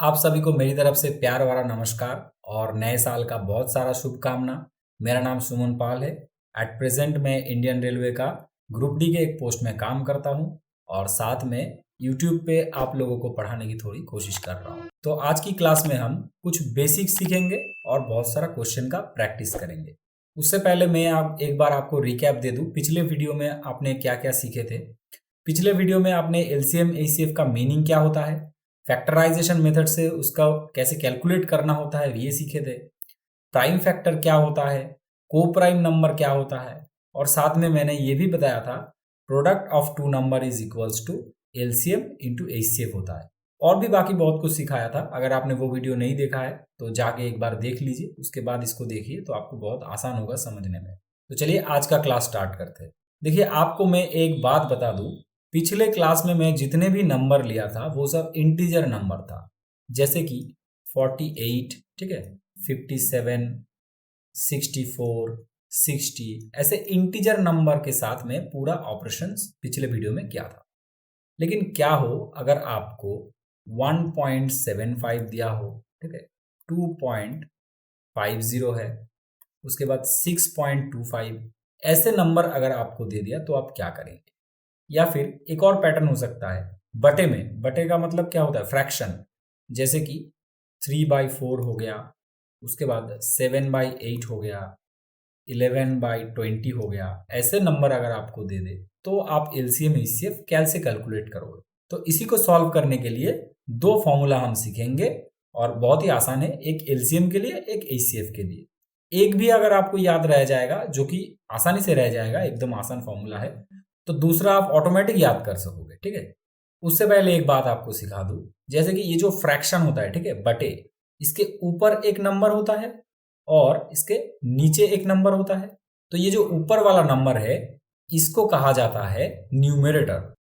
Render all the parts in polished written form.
आप सभी को मेरी तरफ से प्यार भरा नमस्कार और नए साल का बहुत सारा शुभकामना। मेरा नाम सुमन पाल है। एट प्रेजेंट मैं इंडियन रेलवे का ग्रुप डी के एक पोस्ट में काम करता हूं और साथ में यूट्यूब पे आप लोगों को पढ़ाने की थोड़ी कोशिश कर रहा हूं। तो आज की क्लास में हम कुछ बेसिक सीखेंगे और बहुत सारा क्वेश्चन का प्रैक्टिस करेंगे। उससे पहले मैं एक बार आपको रिकैप दे दूं, पिछले वीडियो में आपने क्या क्या सीखे थे। पिछले वीडियो में आपने एलसीएम एचसीएफ का मीनिंग क्या होता है, फैक्टराइजेशन मेथड से उसका कैसे कैलकुलेट करना होता है ये सीखे थे। प्राइम फैक्टर क्या होता है, को प्राइम नंबर क्या होता है, और साथ में मैंने ये भी बताया था product of two number is equals to LCM into HCF होता है। और भी बाकी बहुत कुछ सिखाया था। अगर आपने वो वीडियो नहीं देखा है तो जाके एक बार देख लीजिए, उसके बाद इसको देखिए तो आपको बहुत आसान होगा समझने में। तो चलिए आज का क्लास स्टार्ट करते हैं। देखिए, आपको मैं एक बात बता दूं, पिछले क्लास में मैं जितने भी नंबर लिया था वो सब इंटीजर नंबर था, जैसे कि 48, ठीक है, 57, 64, 60, ऐसे इंटीजर नंबर के साथ में पूरा ऑपरेशंस पिछले वीडियो में किया था। लेकिन क्या हो अगर आपको 1.75 दिया हो, ठीक है, 2.50 है, उसके बाद 6.25, ऐसे नंबर अगर आपको दे दिया तो आप क्या करेंगे? या फिर एक और पैटर्न हो सकता है बटे में। बटे का मतलब क्या होता है? फ्रैक्शन, जैसे कि 3/4 हो गया, उसके बाद 7/8 हो गया, 11/20 हो गया। ऐसे नंबर अगर आपको दे दे तो आप एलसीएम एचसीएफ कैसे कैलकुलेट करोगे? तो इसी को सॉल्व करने के लिए दो फॉर्मूला हम सीखेंगे और बहुत ही आसान है, एक एलसीएम के लिए एक एचसीएफ के लिए। एक भी अगर आपको याद रह जाएगा, जो कि आसानी से रह जाएगा, एकदम आसान फॉर्मूला है, तो दूसरा आप ऑटोमेटिक याद कर सकोगे, ठीक है। उससे पहले एक बात आपको सिखा दूं, जैसे कि ये जो फ्रैक्शन होता है, ठीक है, बटे, इसके ऊपर एक नंबर होता है और इसके नीचे एक नंबर होता है। तो ये जो ऊपर वाला नंबर है इसको कहा जाता है न्यूमरेटर।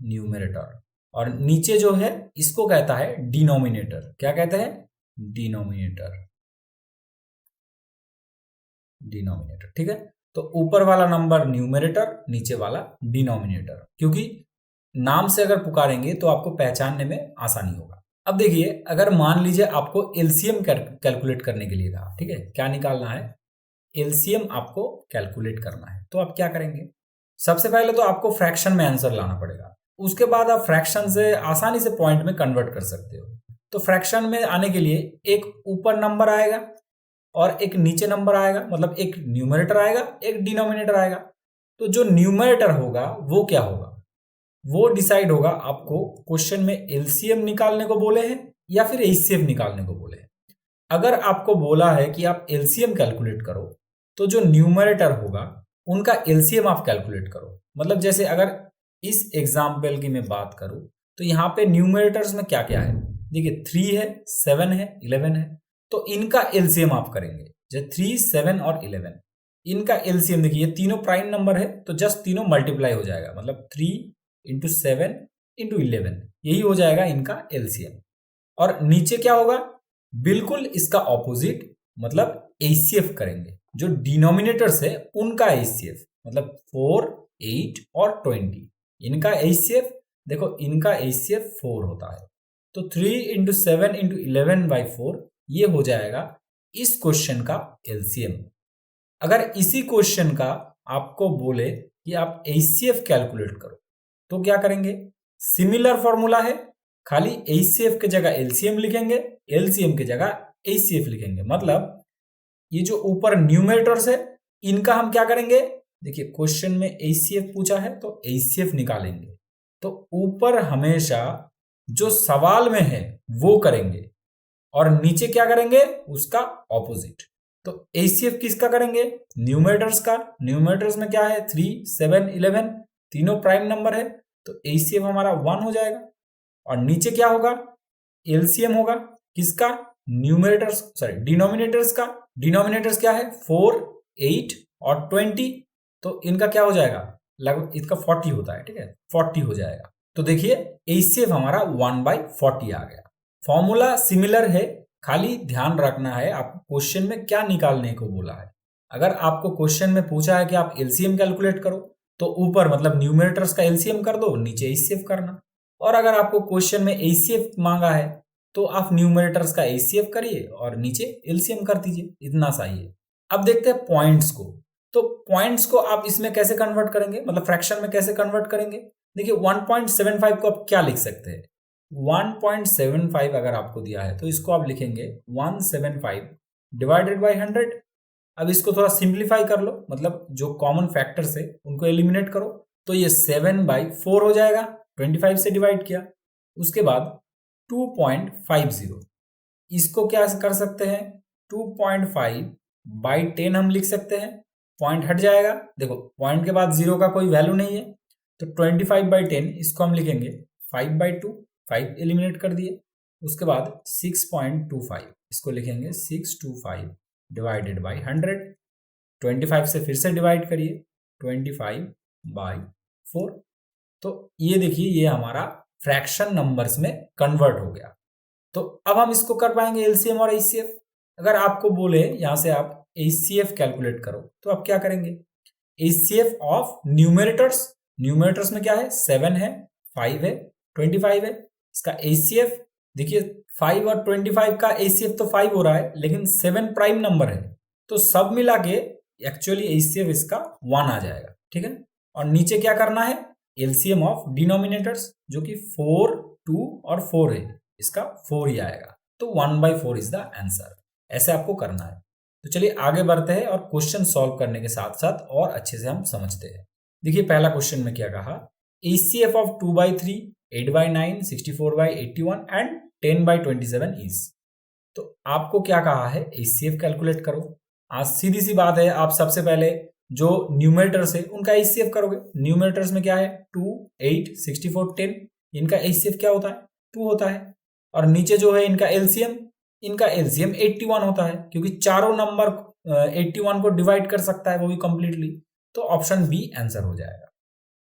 न्यूमरेटर। और नीचे जो है इसको कहता है डिनोमिनेटर। क्या कहते हैं? डिनोमिनेटर। डिनोमिनेटर, ठीक है। तो ऊपर वाला नंबर न्यूमरेटर, नीचे वाला डिनोमिनेटर, क्योंकि नाम से अगर पुकारेंगे तो आपको पहचानने में आसानी होगा। अब देखिए, अगर मान लीजिए आपको एलसीएम कैलकुलेट करने के लिए कहा, ठीक है, क्या निकालना है? एलसीएम आपको कैलकुलेट करना है, तो आप क्या करेंगे? सबसे पहले तो आपको फ्रैक्शन में आंसर लाना पड़ेगा। उसके बाद आप फ्रैक्शन से आसानी से पॉइंट में कन्वर्ट कर सकते हो। तो फ्रैक्शन में आने के लिए एक ऊपर नंबर आएगा और एक नीचे नंबर आएगा, मतलब एक न्यूमरेटर आएगा, एक डिनोमिनेटर आएगा। तो जो न्यूमरेटर होगा वो क्या होगा? वो डिसाइड होगा, आपको क्वेश्चन में एलसीएम निकालने को बोले हैं या फिर एचसीएफ निकालने को बोले हैं। अगर आपको बोला है कि आप एलसीएम कैलकुलेट करो तो जो न्यूमरेटर होगा उनका एलसीएम आप कैलकुलेट करो। मतलब जैसे अगर इस एग्जाम्पल की मैं बात करूं तो यहाँ पे न्यूमरेटर्स में क्या क्या है? देखिए, 3 है, 7 है, 11 है। तो इनका एलसीएम आप करेंगे। जैसे 3, 7 और 11, इनका एलसीएम देखिए, ये तीनों प्राइम नंबर है तो जस्ट तीनों मल्टीप्लाई हो जाएगा, मतलब 3 × 7 × 11, यही हो जाएगा इनका एलसीएम। और नीचे क्या होगा? बिल्कुल इसका ऑपोजिट, मतलब एचसीएफ करेंगे। जो डिनोमिनेटर्स है उनका एचसीएफ, मतलब 4, 8 और 20, इनका एचसीएफ देखो, इनका एचसीएफ 4 होता है। तो 3 × 7 × 11/4 ये हो जाएगा इस क्वेश्चन का एलसीएम। अगर इसी क्वेश्चन का आपको बोले कि आप एचसीएफ कैलकुलेट करो तो क्या करेंगे? सिमिलर फॉर्मूला है, खाली एचसीएफ के जगह एलसीएम लिखेंगे, एलसीएम के जगह एचसीएफ लिखेंगे। मतलब ये जो ऊपर न्यूमरेटर्स है इनका हम क्या करेंगे? देखिए, क्वेश्चन में एचसीएफ पूछा है तो एचसीएफ निकालेंगे। तो ऊपर हमेशा जो सवाल में है वो करेंगे और नीचे क्या करेंगे? उसका ऑपोजिट। तो एचसीएफ किसका करेंगे? न्यूमरेटर्स का। न्यूमरेटर्स में क्या है? 3, 7, 11, तीनों प्राइम नंबर है, तो एचसीएफ हमारा 1 हो जाएगा। और नीचे क्या होगा? एलसीएम होगा किसका? न्यूमरेटर्स, सॉरी, डिनोमिनेटर्स का। डिनोमिनेटर्स क्या है? 4, 8 और 20। तो इनका क्या हो जाएगा? लगभग इसका 40 होता है, ठीक है, 40 हो जाएगा। तो देखिए, एचसीएफ हमारा 1/40 आ गया। फॉर्मूला सिमिलर है, खाली ध्यान रखना है आपको क्वेश्चन में क्या निकालने को बोला है। अगर आपको क्वेश्चन में पूछा है कि आप एलसीएम कैलकुलेट करो तो ऊपर मतलब न्यूमरेटर्स का एलसीएम कर दो, नीचे एचसीएफ करना। और अगर आपको क्वेश्चन में एचसीएफ मांगा है तो आप न्यूमरेटर्स का एचसीएफ करिए और नीचे एलसीएम कर दीजिए, इतना सा ही है। अब देखते हैं पॉइंट्स को। तो पॉइंट्स को आप इसमें कैसे कन्वर्ट करेंगे, मतलब फ्रैक्शन में कैसे कन्वर्ट करेंगे। देखिए 1.75 को आप क्या लिख सकते हैं, 1.75 अगर आपको दिया है तो इसको आप लिखेंगे 175 डिवाइडेड बाई 100। अब इसको थोड़ा सिंप्लीफाई कर लो, मतलब जो कॉमन फैक्टर्स है उनको एलिमिनेट करो, तो ये 7/4 हो जाएगा, 25 से डिवाइड किया। उसके बाद 2.50, इसको क्या कर सकते हैं, 2.5/10 हम लिख सकते हैं, पॉइंट हट जाएगा। देखो पॉइंट के बाद जीरो का कोई वैल्यू नहीं है, तो 25/10 इसको हम लिखेंगे 5/2, 5 एलिमिनेट कर दिए। उसके बाद 6.25 इसको लिखेंगे 625 डिवाइडेड बाई 100, 25 से फिर से डिवाइड करिए, 25/4। तो ये देखिए ये हमारा फ्रैक्शन नंबर्स में कन्वर्ट हो गया। तो अब हम इसको कर पाएंगे एलसीएम और एचसीएफ। अगर आपको बोले यहां से आप एचसीएफ कैलकुलेट करो तो आप क्या करेंगे, एचसीएफ ऑफ न्यूमरेटर्स, न्यूमरेटर्स में क्या है, 7 है, 5 है, 25 है। इसका एचसीएफ देखिए 5 और 25 का एचसीएफ तो 5 हो रहा है, लेकिन 7 प्राइम नंबर है, तो सब मिला के एक्चुअली एचसीएफ इसका 1 आ जाएगा, ठीक है। और नीचे क्या करना है, एलसीएम ऑफ डिनोमिनेटर्स, जो कि 4, 2 और 4 है, इसका 4 ही आएगा, तो 1/4 इज द आंसर। ऐसे आपको करना है। तो चलिए आगे बढ़ते हैं और क्वेश्चन सॉल्व करने के साथ साथ और अच्छे से हम समझते हैं। देखिए पहला क्वेश्चन में क्या कहा, एचसीएफ ऑफ 2/3, 8/9, 64/81 एंड 10/27 इज। तो आपको क्या कहा है, एचसीएफ कैलकुलेट करो। आज सीधी सी बात है, आप सबसे पहले जो न्यूमरेटर्स है उनका एचसीएफ करोगे। न्यूमरेटर्स में क्या है, 2, 8, 64, 10, इनका एचसीएफ क्या होता है, 2 होता है। और नीचे जो है इनका एलसीएम, इनका एलसीएम 81 होता है, क्योंकि चारों नंबर 81 को डिवाइड कर सकता है वो भी कंप्लीटली, तो ऑप्शन बी आंसर हो जाएगा।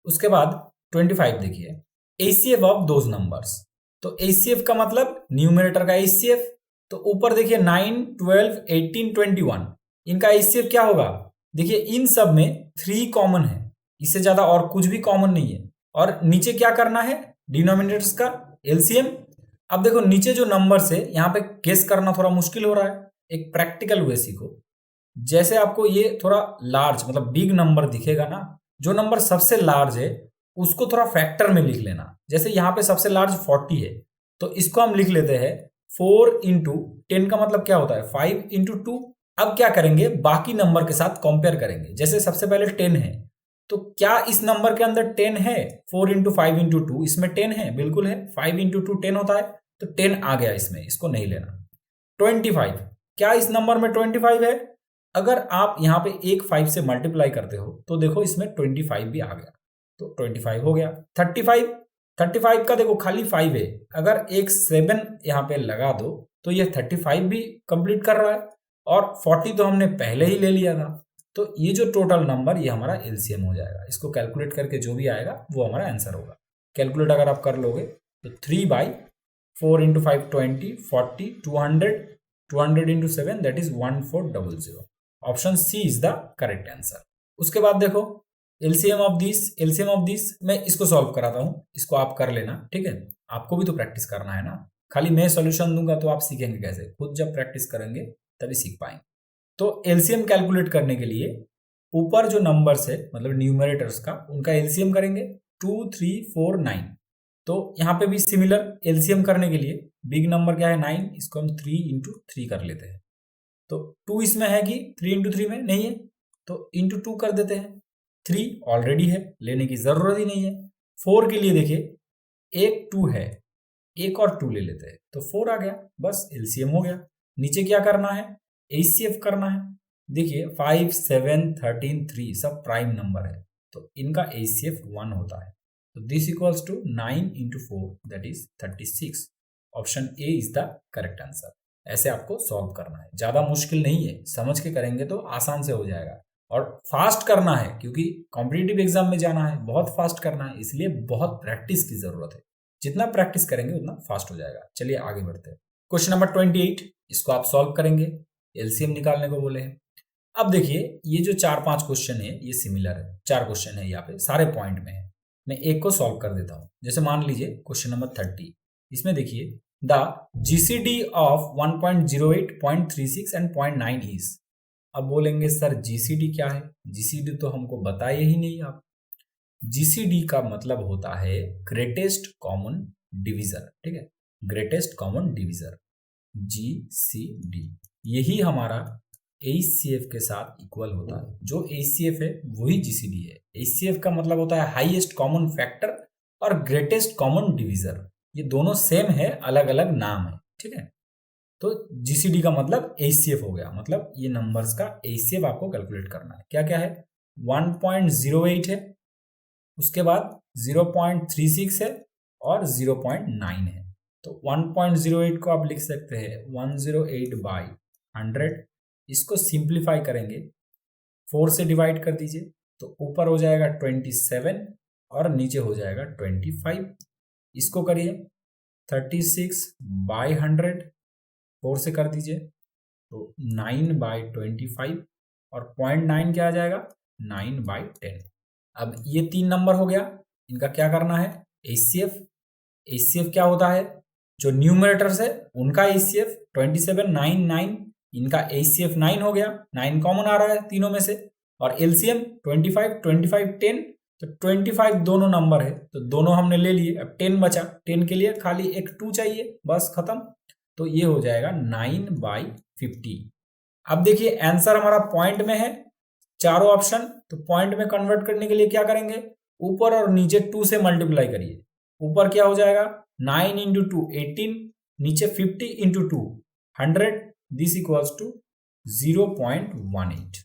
उसके बाद 25 देखिए, एचसीएफ ऑफ दोज नंबर्स। तो एचसीएफ का मतलब न्यूमरेटर का एचसीएफ, तो ऊपर देखिए 9, 12, 18, 21, इनका एचसीएफ क्या होगा। देखिए इन सब में 3 कॉमन है, इससे ज्यादा और कुछ भी कॉमन नहीं है। और नीचे क्या करना है, डिनोमिनेटर्स का एलसीएम। अब देखो नीचे जो नंबर्स है यहाँ पे गेस करना थोड़ा मुश्किल हो रहा है, एक प्रैक्टिकल वे सीखो। जैसे आपको ये थोड़ा लार्ज मतलब बिग नंबर दिखेगा ना, जो नंबर सबसे लार्ज है उसको थोड़ा फैक्टर में लिख लेना। जैसे यहाँ पे सबसे लार्ज 40 है, तो इसको हम लिख लेते हैं 4 इंटू 10 का मतलब क्या होता है 5 इंटू 2। अब क्या करेंगे, बाकी नंबर के साथ कंपेयर करेंगे। जैसे सबसे पहले 10 है, तो क्या इस नंबर के अंदर 10 है, 4 इंटू 5 इंटू 2, इसमें 10 है, बिल्कुल है। 5 इंटू 2 10 होता है, तो 10 आ गया इसमें, इसको नहीं लेना। 25, क्या इस नंबर में 25 है। अगर आप यहाँ पे एक 5 से मल्टीप्लाई करते हो तो देखो इसमें 25 भी आ गया, तो 25 हो गया। 35 का देखो खाली 5 है, अगर एक 7 यहाँ पे लगा दो तो ये 35 भी कंप्लीट कर रहा है, और 40 तो हमने पहले ही ले लिया था। तो ये जो टोटल नंबर ये हमारा एलसीएम हो जाएगा। इसको कैलकुलेट करके जो भी आएगा वो हमारा आंसर होगा। कैलकुलेट अगर आप कर लोगे तो 3/4 into 5 20, 40, 200, 200 into 7 that is 1400। Option C is the correct answer. उसके बाद देखो एलसीएम ऑफ दिस मैं इसको सॉल्व कराता हूं, इसको आप कर लेना, ठीक है। आपको भी तो प्रैक्टिस करना है ना, खाली मैं सॉल्यूशन दूंगा तो आप सीखेंगे कैसे, खुद जब प्रैक्टिस करेंगे तभी सीख पाएंगे। तो एलसीएम कैलकुलेट करने के लिए ऊपर जो नंबर्स है मतलब न्यूमरेटर्स का, उनका एलसीएम करेंगे 2, 3, 4, 9। तो यहाँ पे भी सिमिलर एलसीएम करने के लिए बिग नंबर क्या है 9, इसको हम 3 इंटू 3 कर लेते हैं। तो 2 इसमें है कि 3 इंटू 3 में नहीं है, तो इंटू 2 कर देते हैं। 3 ऑलरेडी है, लेने की जरूरत ही नहीं है। 4 के लिए देखिए एक 2 है, एक और 2 ले लेते हैं, तो 4 आ गया, बस एलसीएम हो गया। नीचे क्या करना है, एचसीएफ करना है। देखिए 5, 7, 13, 3 सब प्राइम नंबर है, तो इनका एचसीएफ 1 होता है। तो this equals to 9 into 4 that is 36। Option A is the correct answer. ऐसे आपको सॉल्व करना है, ज्यादा मुश्किल नहीं है, समझ के करेंगे तो आसान से हो जाएगा। और फास्ट करना है क्योंकि कॉम्पिटिटिव एग्जाम में जाना है, बहुत फास्ट करना है, इसलिए बहुत प्रैक्टिस की जरूरत है। जितना प्रैक्टिस करेंगे उतना फास्ट हो जाएगा। चलिए आगे बढ़ते हैं। क्वेश्चन नंबर 28, इसको आप सॉल्व करेंगे, एलसीएम निकालने को बोले हैं। अब देखिए ये जो 4-5 क्वेश्चन है ये सिमिलर है, 4 क्वेश्चन है यहाँ पे, सारे पॉइंट में है। मैं एक को सॉल्व कर देता हूं। जैसे मान लीजिए क्वेश्चन नंबर 30, इसमें देखिए the GCD of 1.08, 0.36 and 0.9 is. अब बोलेंगे सर जीसीडी क्या है? जीसीडी तो हमको बताए ही नहीं आप। जीसीडी का मतलब होता है ग्रेटेस्ट कॉमन डिवीजर, ठीक है, ग्रेटेस्ट कॉमन डिवीजर, जीसीडी। यही हमारा एचसीएफ के साथ इक्वल होता है। जो एचसीएफ है वही जीसीडी है। एचसीएफ का मतलब होता है हाईएस्ट कॉमन फैक्टर और ग्रेटेस्ट कॉमन डिवीजर। ये दोनों सेम है, अलग अलग नाम है, ठीक है। तो जीसीडी का मतलब एचसीएफ हो गया, मतलब ये नंबर्स का एचसीएफ आपको कैलकुलेट करना है। क्या क्या है? 1.08 है, उसके बाद 0.36 है और 0.9 है। तो 1.08 को आप लिख सकते हैं 108/100। इसको सिंप्लीफाई करेंगे, 4 से डिवाइड कर दीजिए तो ऊपर हो जाएगा 27 और नीचे हो जाएगा 25। इसको करिए 36/100, 4 से कर दीजिए तो 9/25 और 0.9 क्या आ जाएगा? 9/10। अब ये 3 नंबर हो गया, इनका क्या करना है? एचसीएफ। एचसीएफ क्या होता है? जो न्यूमरेटर्स है उनका एचसीएफ 27, 9, 9, इनका एचसीएफ 9 हो गया, 9 कॉमन आ रहा है तीनों में से। और एलसीएम 25, 25, 10, तो 25 दोनों नंबर है तो दोनों हमने ले लिए। अब 10 बचा, 10 के लिए खाली एक 2 चाहिए, बस खत्म। तो ये हो जाएगा 9/50। अब देखिए आंसर हमारा पॉइंट में है, चारों ऑप्शन। तो पॉइंट में कन्वर्ट करने के लिए क्या करेंगे? ऊपर और नीचे 2 से मल्टीप्लाई करिए। ऊपर क्या हो जाएगा? 9 इंटू 2 18, नीचे 50 इंटू 2 100, दिस इक्वल्स टू 0.18।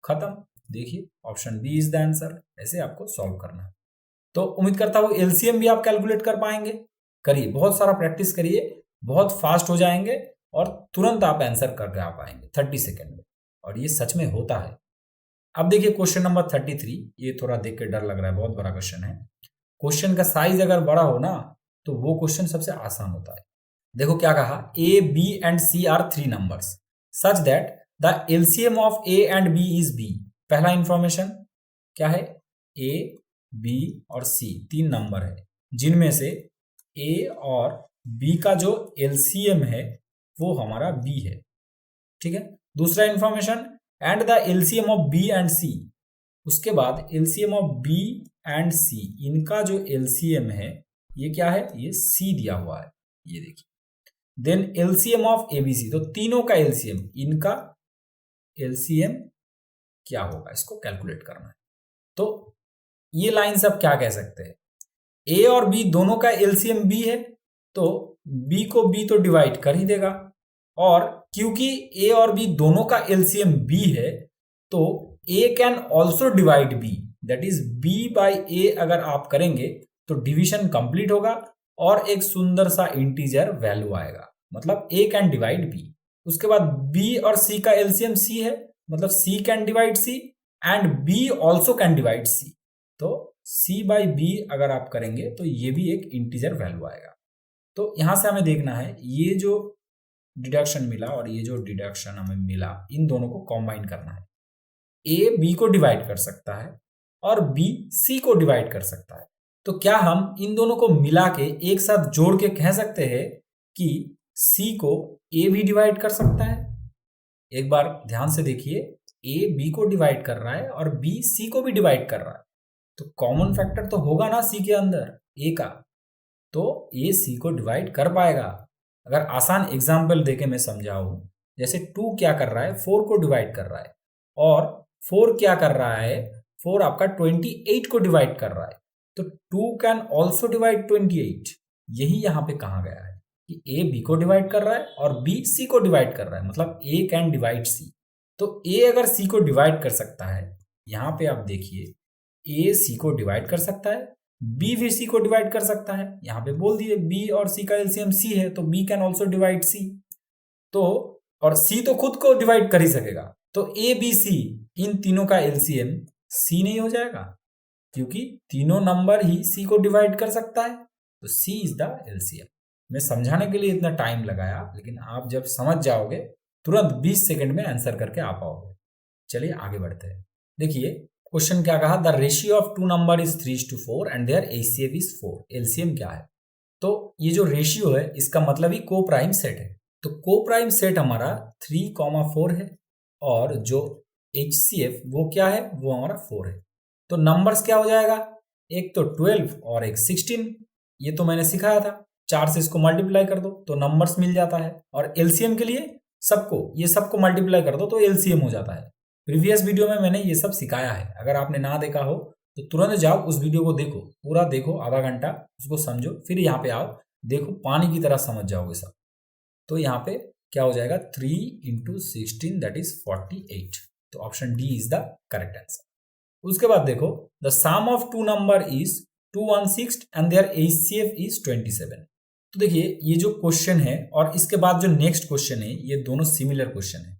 खत्म। देखिए option B is the answer. ऐसे आपको सॉल्व करना है। तो उम्मीद करता हूं एलसीएम भी आप कैलकुलेट कर पाएंगे। करिए, बहुत सारा प्रैक्टिस करिए, बहुत फास्ट हो जाएंगे और तुरंत आप आंसर करके आ पाएंगे 30 सेकेंड में। और ये सच में होता है। अब देखिए क्वेश्चन नंबर 33, ये थोड़ा देख के डर लग रहा है, बहुत बड़ा क्वेश्चन है। क्वेश्चन का साइज अगर बड़ा हो ना तो वो क्वेश्चन सबसे आसान होता है। देखो क्या कहा, A B and C are 3 numbers such that the LCM of A and B is B. पहला इंफॉर्मेशन क्या है? ए बी और सी 3 नंबर है जिनमें से ए और बी का जो एलसीएम है वो हमारा बी है, ठीक है। दूसरा information, and the LCM of B and C. उसके बाद LCM of B and C, इनका जो एलसीएम है ये क्या है? ये सी दिया हुआ है, ये देखिए। देन एलसीएम ऑफ एबीसी, तो तीनों का एलसीएम, इनका एलसीएम क्या होगा इसको कैलकुलेट करना है। तो ये लाइन से आप क्या कह सकते हैं? ए और बी दोनों का एलसीएम बी है तो बी को बी तो डिवाइड कर ही देगा, और क्योंकि ए और बी दोनों का एलसीएम बी है तो A can also divide B, that is B by A अगर आप करेंगे तो डिवीजन कंप्लीट होगा और एक सुंदर सा इंटीजर वैल्यू आएगा, मतलब ए कैन डिवाइड बी। उसके बाद बी और सी का एलसीएम सी है, मतलब C can divide C and B also can divide C. तो सी बाई बी अगर आप करेंगे तो ये भी एक इंटीजर वैल्यू आएगा। तो यहां से हमें देखना है ये जो डिडक्शन मिला और ये जो डिडक्शन हमें मिला, इन दोनों को कंबाइन करना है। ए बी को डिवाइड कर सकता है और बी सी को डिवाइड कर सकता है। तो क्या हम इन दोनों को मिला के एक साथ जोड़ के कह सकते हैं कि सी को ए भी डिवाइड कर सकता है? एक बार ध्यान से देखिए, ए बी को डिवाइड कर रहा है और बी सी को भी डिवाइड कर रहा है, तो कॉमन फैक्टर तो होगा ना सी के अंदर ए का, तो ए सी को डिवाइड कर पाएगा। अगर आसान एग्जाम्पल देके मैं समझाऊं, जैसे 2 क्या कर रहा है? 4 को डिवाइड कर रहा है, और 4 क्या कर रहा है? 4 आपका 28 को डिवाइड कर रहा है, तो 2 कैन ऑल्सो डिवाइड 28। यही यहां पे कहा गया है कि ए बी को डिवाइड कर रहा है और बी सी को डिवाइड कर रहा है, मतलब ए कैन डिवाइड सी। तो ए अगर सी को डिवाइड कर सकता है, यहां पे आप देखिए ए सी को डिवाइड कर सकता है, बी भी सी को डिवाइड कर सकता है। यहां पे बोल दिए बी और सी का एलसीएम सी है तो B can also divide C. तो और सी तो खुद को डिवाइड कर ही सकेगा, तो ए बी सी इन तीनों का एलसीएम सी नहीं हो जाएगा, क्योंकि तीनों नंबर ही सी को डिवाइड कर सकता है, तो सी इज द एलसीएम। मैं समझाने के लिए इतना टाइम लगाया, लेकिन आप जब समझ जाओगे तुरंत 20 सेकंड में आंसर करके आ पाओगे। चलिए आगे बढ़ते हैं। देखिए क्वेश्चन क्या कहा, the ratio of two number is 3:4 and their HCF is 4। LCM क्या है, तो ये जो रेशियो है इसका मतलब ही को प्राइम सेट है। तो को प्राइम सेट हमारा 3,4 है और जो एचसीएफ वो क्या है, वो हमारा 4 है। तो नंबर्स क्या हो जाएगा, एक तो 12 और एक 16। ये तो मैंने सिखाया था, 4 से इसको मल्टीप्लाई कर दो तो नंबर्स मिल जाता है। और एलसीएम के लिए ये सबको मल्टीप्लाई कर दो तो एलसीएम हो जाता है। प्रीवियस वीडियो में मैंने ये सब सिखाया है, अगर आपने ना देखा हो तो तुरंत जाओ उस वीडियो को देखो, पूरा देखो, आधा घंटा उसको समझो, फिर यहाँ पे आओ, देखो पानी की तरह समझ जाओगे सब। तो यहाँ पे क्या हो जाएगा, 3 × 16 दैट इज 48। तो option D is the correct answer. उसके बाद देखो, the sum of two number is 216 and their HCF is 27। तो देखिए ये जो क्वेश्चन है और इसके बाद जो नेक्स्ट क्वेश्चन है, ये दोनों सिमिलर क्वेश्चन है।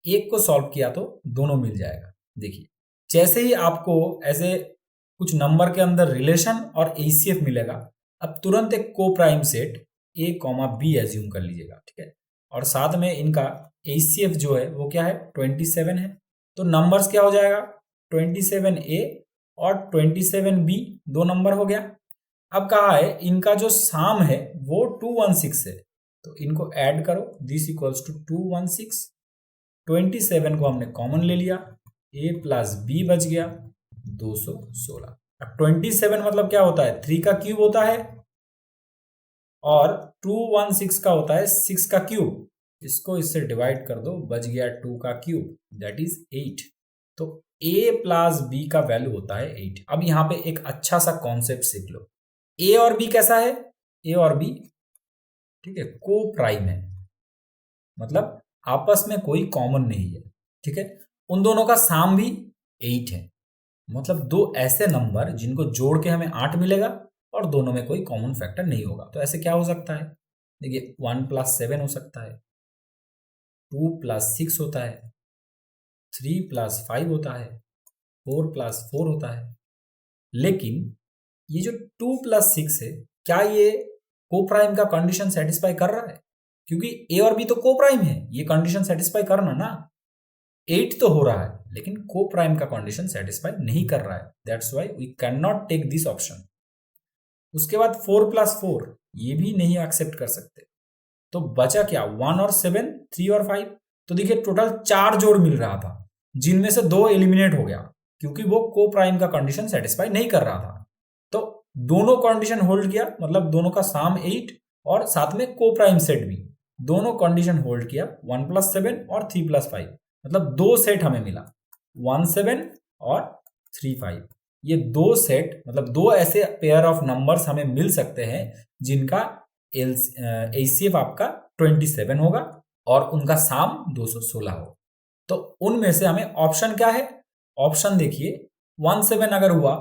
एक को सॉल्व किया तो दोनों मिल जाएगा। देखिए जैसे ही आपको ऐसे कुछ नंबर के अंदर रिलेशन और एचसीएफ मिलेगा, अब तुरंत एक को prime set a, b assume कर लीजिएगा, ठीक है। और साथ में इनका एचसीएफ जो है वो क्या है, 27 है। तो नंबर्स क्या हो जाएगा, 27a और 27b, दो नंबर हो गया। अब कहा है इनका जो साम है वो 216 है, तो इनको ऐड करो, दिस इक्वल्स टू 216। 27 को हमने कॉमन ले लिया, a + b बच गया 216। अब 27 मतलब क्या होता है, 3 का क्यूब होता है और 216 का होता है 6 का क्यूब। इसको इससे डिवाइड कर दो, बच गया 2 का क्यूब दैट इज 8। तो a + b का वैल्यू होता है 8। अब यहाँ पे एक अच्छा सा कॉन्सेप्ट सीख लो, a और b कैसा है, a और b ठीक है को प्राइम है, मतलब आपस में कोई कॉमन नहीं है, ठीक है। उन दोनों का साम भी 8 है, मतलब दो ऐसे नंबर जिनको जोड़ के हमें 8 मिलेगा और दोनों में कोई कॉमन फैक्टर नहीं होगा। तो ऐसे क्या हो सकता है, देखिए 1 + 7 हो सकता है, 2 + 6 होता है, 3 + 5 होता है, 4 + 4 होता है। लेकिन ये जो 2 + 6 है, क्या ये को प्राइम का कंडीशन सेटिस्फाई कर रहा है, क्योंकि ए और बी तो को प्राइम है, ये कंडीशन सेटिस्फाई करना ना। 8 तो हो रहा है लेकिन को प्राइम का कंडीशन सेटिस्फाई नहीं कर रहा है, that's why we can not take this option. उसके बाद 4 + 4 ये भी नहीं एक्सेप्ट कर सकते। तो बचा क्या, 1 और 7, 3 और 5। तो देखिए टोटल 4 जोड़ मिल रहा था, जिनमें से 2 एलिमिनेट हो गया क्योंकि वो को प्राइम का कंडीशन सेटिस्फाई नहीं कर रहा था। तो दोनों कंडीशन होल्ड किया, मतलब दोनों का साम 8 और साथ में को प्राइम सेट भी, दोनों कंडीशन होल्ड किया, 1 + 7 और 3 + 5, मतलब 2 सेट हमें मिला, 1 7 और 3 5। ये 2 सेट मतलब 2 ऐसे पेयर ऑफ नंबर्स हमें मिल सकते हैं जिनका एचसीएफ आपका 27 होगा और उनका साम 216 हो। तो उनमें से हमें ऑप्शन क्या है, ऑप्शन देखिए 1 7 अगर हुआ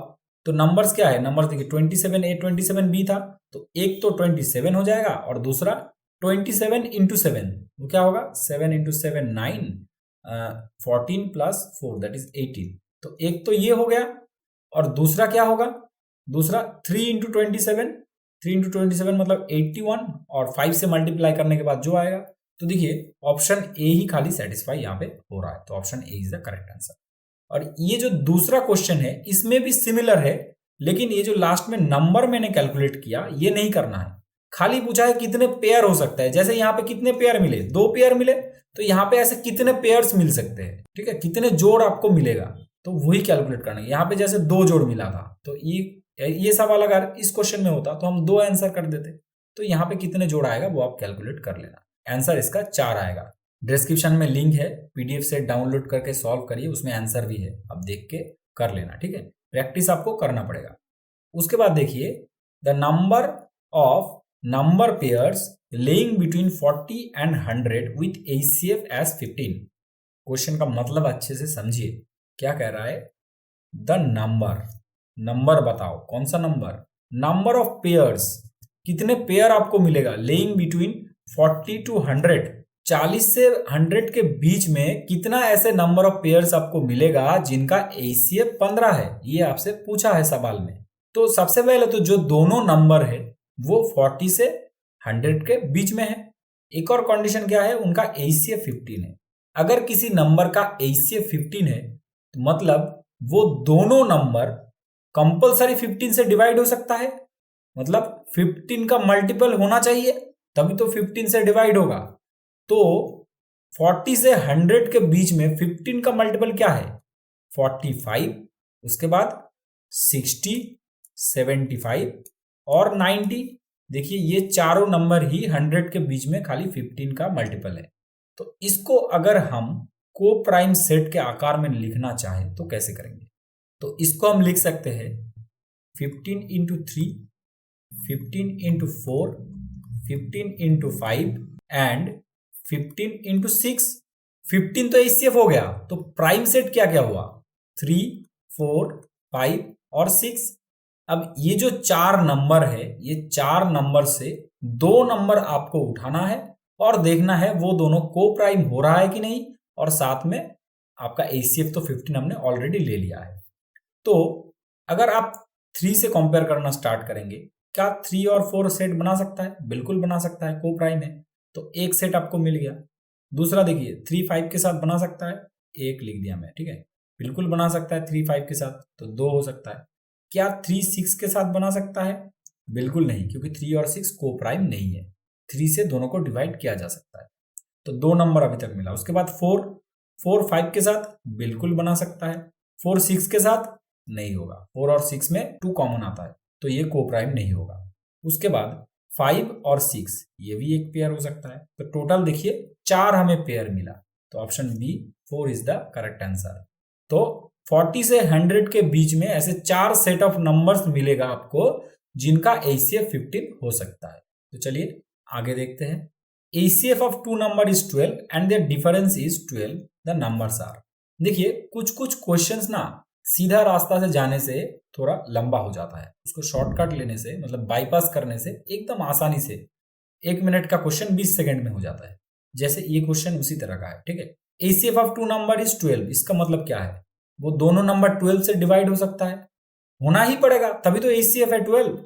तो नंबर्स क्या है, नंबर्स देखिए 27a 27b था, तो एक तो 27 हो जाएगा और दूसरा 27 × 7, वो क्या होगा 7 × 7 9, 14 + 4 दैट इज 18। तो एक तो ये हो गया और दूसरा क्या होगा, दूसरा 3 × 27, 3 × 27 मतलब 81 और 5 से मल्टीप्लाई करने के बाद जो आएगा। तो देखिए ऑप्शन ए ही खाली सेटिस्फाई यहाँ पे हो रहा है, तो option A is the correct answer. और ये जो दूसरा क्वेश्चन है इसमें भी सिमिलर है, लेकिन ये जो लास्ट में नंबर मैंने कैलकुलेट किया ये नहीं करना है, खाली पूछा है कितने पेयर हो सकता है। जैसे यहाँ पे कितने पेयर मिले, 2 पेयर मिले, तो यहाँ पे ऐसे कितने पेयर्स मिल सकते हैं, ठीक है, कितने जोड़ आपको मिलेगा, तो वही कैलकुलेट करना है। यहाँ पे जैसे 2 जोड़ मिला था, तो ये सवाल अगर इस क्वेश्चन में होता तो हम 2 आंसर कर देते, तो यहाँ पे कितने जोड़ आएगा वो आप कैलकुलेट कर लेना। आंसर इसका 4 आएगा। डिस्क्रिप्शन में लिंक है, पीडीएफ से डाउनलोड करके सॉल्व करिए, उसमें आंसर भी है, आप देख के कर लेना, ठीक है, प्रैक्टिस आपको करना पड़ेगा। उसके बाद देखिए the number of number pairs lying between 40 and 100 with HCF as 15। Question का मतलब अच्छे से समझिए, क्या कह रहा है, द नंबर बताओ कौन सा नंबर, नंबर ऑफ पेयर्स कितने पेयर आपको मिलेगा, लेइंग बिटवीन 40 to 100, 40 से 100 के बीच में कितना ऐसे नंबर ऑफ पेयर्स आपको मिलेगा जिनका एचसीएफ 15 है, ये आपसे पूछा है सवाल में। तो सबसे पहले तो जो दोनों नंबर है वो 40 से 100 के बीच में है। एक और कंडीशन क्या है, उनका एचसीएफ 15 है। अगर किसी नंबर का एचसीएफ 15 है तो मतलब वो दोनों नंबर कंपलसरी 15 से डिवाइड हो सकता है, मतलब 15 का मल्टीपल होना चाहिए तभी तो 15 से डिवाइड होगा। तो 40 से 100 के बीच में 15 का मल्टीपल क्या है? 45, उसके बाद 60, 75 और 90। देखिए ये चारों नंबर ही 100 के बीच में खाली 15 का मल्टीपल है। तो इसको अगर हम को प्राइम सेट के आकार में लिखना चाहें तो कैसे करेंगे? तो इसको हम लिख सकते हैं 15 into 3, 15 into 4, 15 into 5 and 15 into 6। 15 तो एचसीएफ हो गया, तो प्राइम सेट क्या क्या हुआ? 3, 4, 5 और 6। अब ये जो चार नंबर है, ये चार नंबर से दो नंबर आपको उठाना है और देखना है वो दोनों को प्राइम हो रहा है कि नहीं, और साथ में आपका एचसीएफ तो 15 हमने ऑलरेडी ले लिया है। तो अगर आप 3 से कंपेयर करना स्टार्ट करेंगे, क्या 3 और 4 सेट बना सकता है? बिल्कुल बना सकता है, को प्राइम है, तो एक सेट आपको मिल गया। दूसरा देखिए 3 5 के साथ बना सकता है, एक लिख दिया मैं, ठीक है, बिल्कुल बना सकता है 3 5 के साथ, तो 2 हो सकता है। क्या 3 6 के साथ बना सकता है? बिल्कुल नहीं, क्योंकि 3 और 6 को प्राइम नहीं है। 3 से दोनों को डिवाइड किया जा सकता है, तो 2 नंबर अभी तक मिला। उसके बाद 4 5 के साथ बिल्कुल बना सकता है, 4 6 के साथ नहीं होगा, 4 और 6 में 2 कॉमन आता है, तो ये को प्राइम नहीं होगा। उसके बाद 5 और 6 ये भी एक पेयर हो सकता है। तो टोटल देखिए 4 हमें पेयर मिला, तो option B 4 is the correct answer. तो 40 से 100 के बीच में ऐसे 4 सेट ऑफ नंबर्स मिलेगा आपको जिनका एचसीएफ 15 हो सकता है। तो चलिए आगे देखते हैं। HCF of 2 number is 12 and their difference is 12, the numbers are. देखिए कुछ कुछ क्वेश्चंस ना सीधा रास्ता से जाने से थोड़ा लंबा हो जाता है, उसको शॉर्टकट लेने से, मतलब बाईपास करने से एकदम आसानी से 1 मिनट का क्वेश्चन 20 सेकंड में हो जाता है। जैसे ये क्वेश्चन उसी तरह का है, ठीक है। एचसीएफ ऑफ 2 नंबर इज 12, इसका मतलब क्या है? वो दोनों नंबर 12 से डिवाइड हो सकता है, होना ही पड़ेगा, तभी तो एचसीएफ है 12।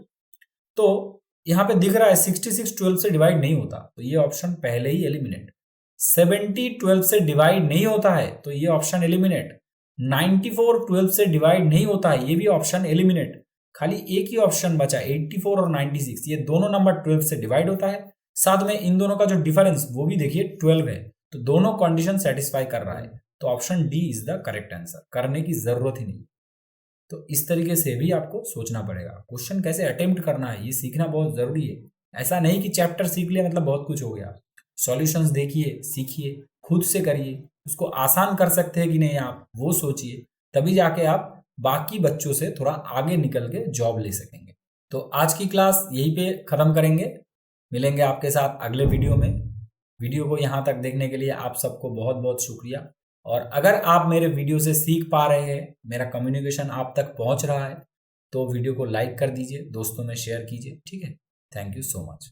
तो यहां पे दिख रहा है 66 12 से डिवाइड नहीं होता, तो ये ऑप्शन पहले ही एलिमिनेट। 70 12 से डिवाइड नहीं होता है, तो ये ऑप्शन एलिमिनेट। 94 12 से डिवाइड नहीं होता है, ये भी ऑप्शन एलिमिनेट। खाली एक ही ऑप्शन बचा 84 और 96, ये दोनों नंबर 12 से डिवाइड होता है, साथ में इन दोनों का जो डिफरेंस वो भी देखिए 12 है, तो दोनों कंडीशन सेटिस्फाई कर रहा है, तो option D is the correct answer, करने की जरूरत ही नहीं। तो इस तरीके से भी आपको सोचना पड़ेगा, क्वेश्चन कैसे अटेम्प्ट करना है ये सीखना बहुत जरूरी है। ऐसा नहीं कि चैप्टर सीख लिया मतलब बहुत कुछ हो गया। सॉल्यूशंस देखिए, सीखिए, खुद से करिए, उसको आसान कर सकते हैं कि नहीं आप वो सोचिए, तभी जाके आप बाकी बच्चों से थोड़ा आगे निकल के जॉब ले सकेंगे। तो आज की क्लास यहीं पे खत्म करेंगे, मिलेंगे आपके साथ अगले वीडियो में। वीडियो को यहाँ तक देखने के लिए आप सबको बहुत बहुत शुक्रिया। और अगर आप मेरे वीडियो से सीख पा रहे हैं, मेरा कम्युनिकेशन आप तक पहुंच रहा है, तो वीडियो को लाइक कर दीजिए, दोस्तों में शेयर कीजिए, ठीक है। Thank you so much.